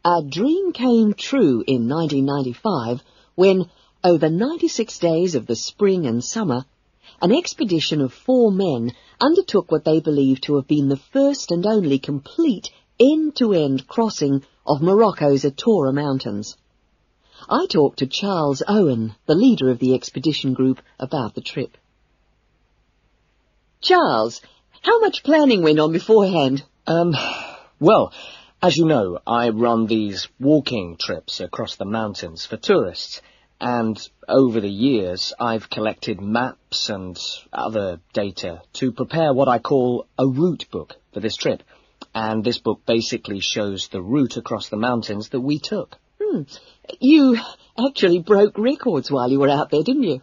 A dream came true in 1995 when, over 96 days of the spring and summer, an expedition of 4 men undertook what they believed to have been the first and only complete end-to-end crossing of Morocco's Atora Mountains. I talked to Charles Owen, the leader of the expedition group, about the trip. Charles, how much planning went on beforehand? Well, as you know, I run these walking trips across the mountains for tourists, and over the years I've collected maps and other data to prepare what I call a route book for this trip. And this book basically shows the route across the mountains that we took. You actually broke records while you were out there, didn't you?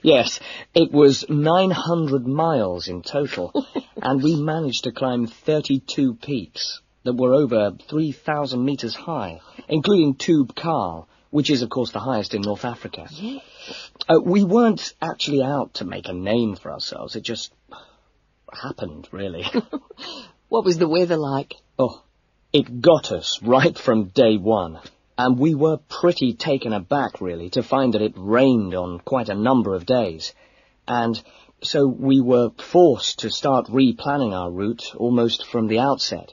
Yes, it was 900 miles in total, and we managed to climb 32 peaks that were over 3,000 metres high, including Tube Karl, which is, of course, the highest in North Africa. Yeah. We weren't actually out to make a name for ourselves. It just happened, really. What was the weather like? Oh, it got us right from day one. And we were pretty taken aback, really, to find that it rained on quite a number of days. And so we were forced to start replanning our route almost from the outset.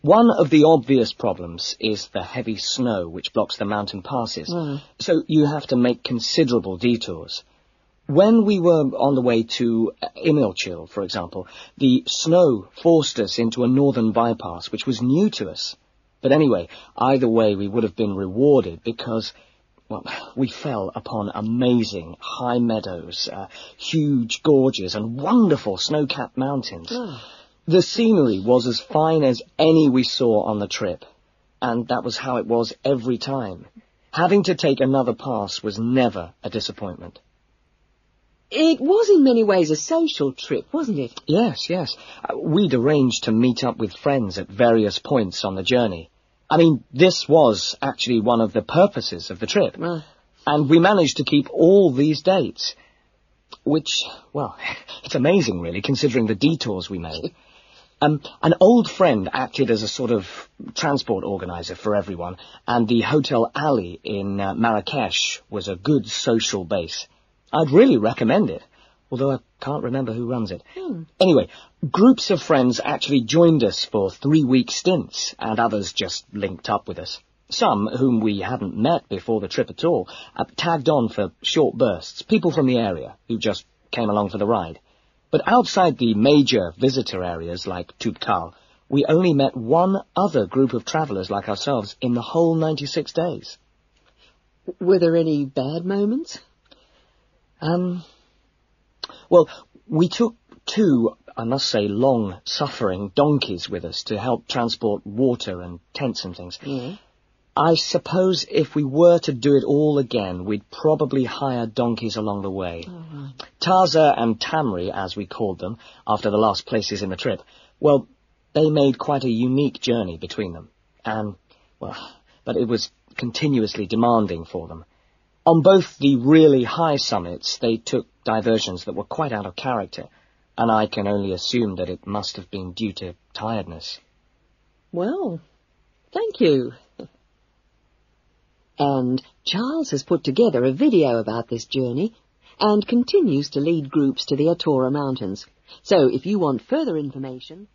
One of the obvious problems is the heavy snow which blocks the mountain passes. So you have to make considerable detours. When we were on the way to Imilchil, for example, the snow forced us into a northern bypass, which was new to us. But anyway, either way we would have been rewarded because, well, we fell upon amazing high meadows, huge gorges and wonderful snow-capped mountains. The scenery was as fine as any we saw on the trip, and that was how it was every time. Having to take another pass was never a disappointment. It was in many ways a social trip, wasn't it? Yes. We'd arranged to meet up with friends at various points on the journey. I mean, this was actually one of the purposes of the trip. And we managed to keep all these dates, which, well, it's amazing, really, considering the detours we made. An old friend acted as a sort of transport organizer for everyone, and the Hotel Ali in Marrakesh was a good social base. I'd really recommend it, although I can't remember who runs it. Anyway, groups of friends actually joined us for 3-week stints, and others just linked up with us. Some, whom we hadn't met before the trip at all, tagged on for short bursts, people from the area who just came along for the ride. But outside the major visitor areas like Tube Karl, we only met one other group of travellers like ourselves in the whole 96 days. Were there any bad moments? Well, we took 2, I must say, long-suffering donkeys with us to help transport water and tents and things. I suppose if we were to do it all again, we'd probably hire donkeys along the way. Taza and Tamri, as we called them, after the last places in the trip, well, they made quite a unique journey between them. And, well, but it was continuously demanding for them. On both the really high summits, they took diversions that were quite out of character, and I can only assume that it must have been due to tiredness. Well, thank you. And Charles has put together a video about this journey and continues to lead groups to the Atora Mountains. So if you want further information...